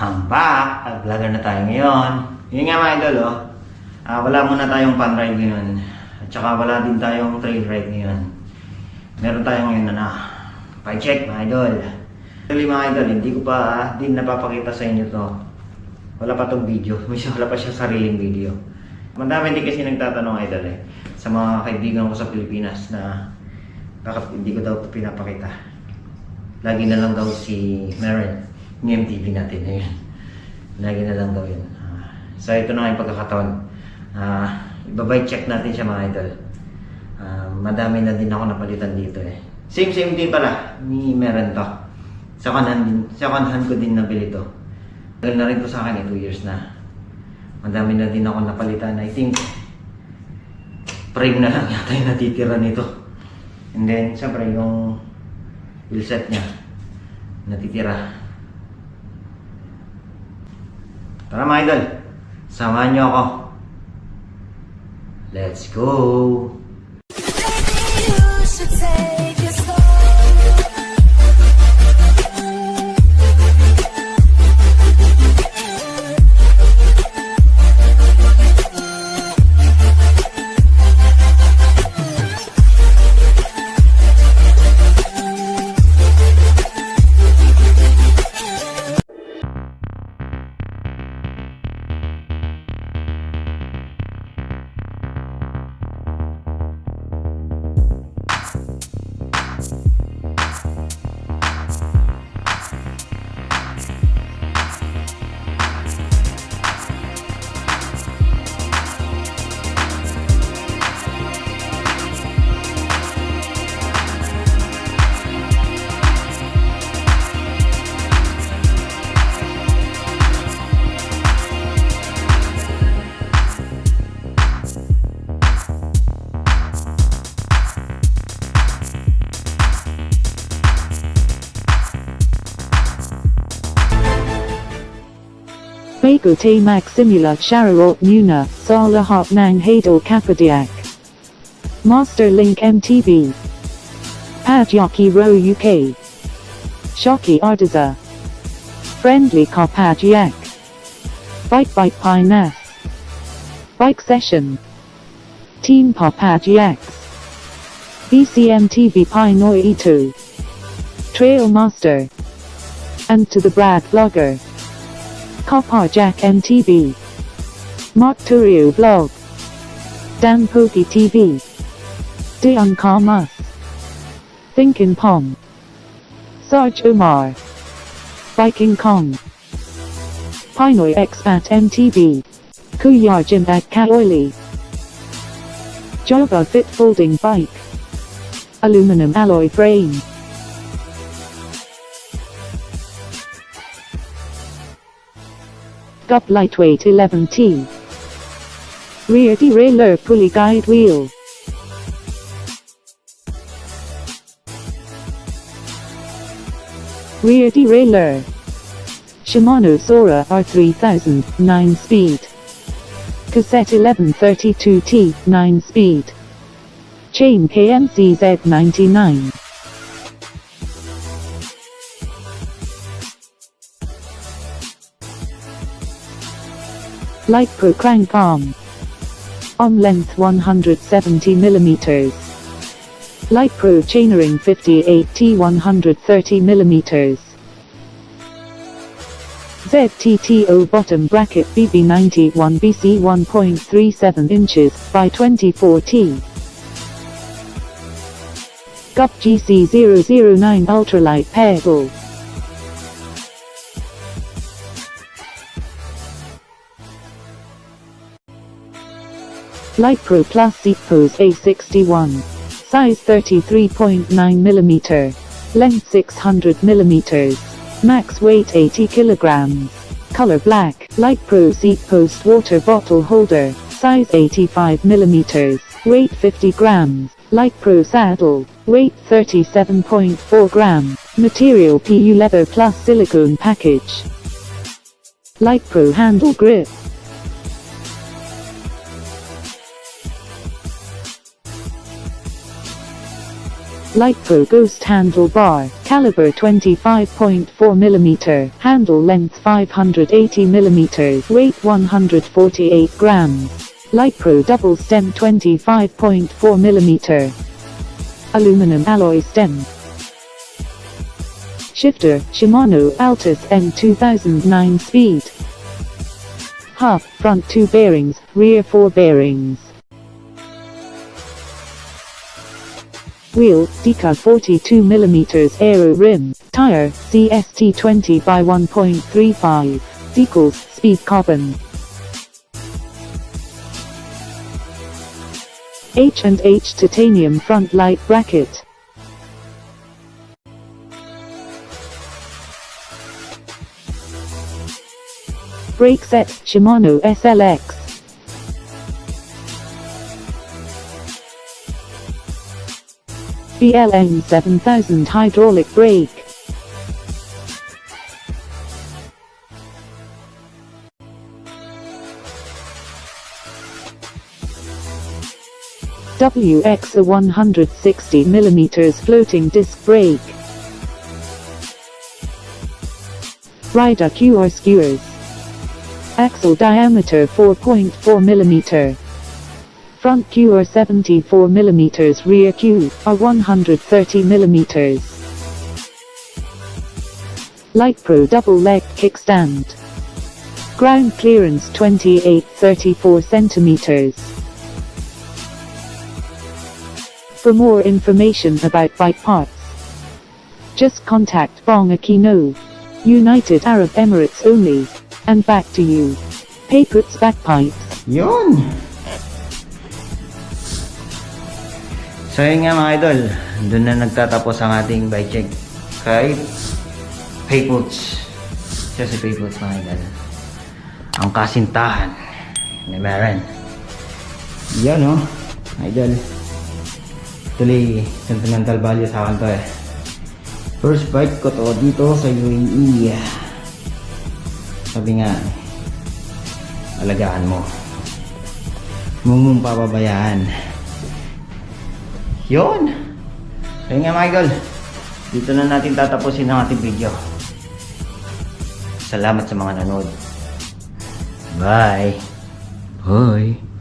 I'm back! At vlogger na tayo ngayon. Yun nga mga idol, wala muna tayong pan ride ngayon. At saka wala din tayong trail ride ngayon. Meron tayo ngayon na pa-check mga idol. Actually mga idol, hindi ko pa din napapakita sa inyo to. Wala pa tong video. Wala pa siya sariling video. Madami din kasi nagtatanong idol sa mga kaibigan ko sa Pilipinas na bakit hindi ko daw ito pinapakita. Lagi na lang daw si Maren, yung MTV natin na yun. Lagi na lang daw yun. So ito na nga yung pagkakataon. Ibabay check natin siya mga idol. Madami na din ako napalitan dito Same din pala ni Maren to. Sa kanhan ko din nabili to. Tagal na rin to sa akin 2 years na. Madami na din ako napalitan. I think frame na lang yata yung natitira nito. And then syempre yung wheel set niya natitira. Tara mga idol, samahan niyo ako. Let's go! Payputz Maximula Chararot Muna, Sa Lahat Nang Hadal Kapadiak. Master Link MTV. Padyoki Ro UK. Shoki Artiza. Friendly Carpadyak. Bike Pinas. Bike Session. Team Papadyaks. BCMTV Pinoy Ito. Trail Master. And to the Brad Vlogger. Carpadyak MTV. Mark Turio Vlog. Dan Poki TV. Dion Karmas. Thinkin Pom. Sarge Umar. Viking Kong. Pinoy Expat MTV. Kuyar Jim at Kaoili. Java Fit Folding Bike. Aluminum Alloy Frame. Gup Lightweight 11T. Rear derailleur pulley guide wheel. Rear derailleur. Shimano Sora R3000 9 speed. Cassette 1132T 9 speed. Chain KMC Z99. Light Pro crank arm. Arm length 170mm. Light Pro chainring 58T 130mm. ZTTO bottom bracket BB91 BC 1.37 inches by 24T. Gup GC009 ultralight pedal. Light Pro Plus Seat Pose A61. Size 33.9mm. Length 600mm. Max weight 80 kg. Color black. Light Pro Seat Post Water Bottle Holder. Size 85mm. Weight 50 grams. Light Pro Saddle. Weight 37.4 grams. Material PU Leather Plus Silicone Package. Light Pro Handle Grip. Light Pro Ghost handlebar, caliber 25.4mm, handle length 580mm, weight 148 grams. Light Pro double stem 25.4mm, aluminum alloy stem. Shifter, Shimano Altus M2009 speed. Hub, front 2 bearings, rear 4 bearings. Wheel, Deka 42mm aero rim. Tire, CST 20 by 1.35. Decals, speed carbon. H&H titanium front light bracket. Brake set, Shimano SLX. BLM 7000 hydraulic brake. WX a 160mm floating disc brake. Rider QR skewers. Axle diameter 4.4mm. Front Q are 74mm, rear Q are 130mm. Light Pro double leg kickstand. Ground clearance 28-34 cm. For more information about bike parts, just contact Bong Aquino. United Arab Emirates only. And back to you. Payputz backpipes. Yun! So yun nga mga idol, doon na nagtatapos ang ating bike check kay Payputz. Siya si Payputz mga idol. Ang kasintahan ni Maren. Yan o, idol. Actually, sentimental value sa akin to eh. First bike ko to dito sa UAE. Sabi nga, alagaan mo. Huwag mong papabayaan. Yun! Kaya nga mga idol, dito na natin tatapusin ang ating video. Salamat sa mga nanood. Bye! Bye!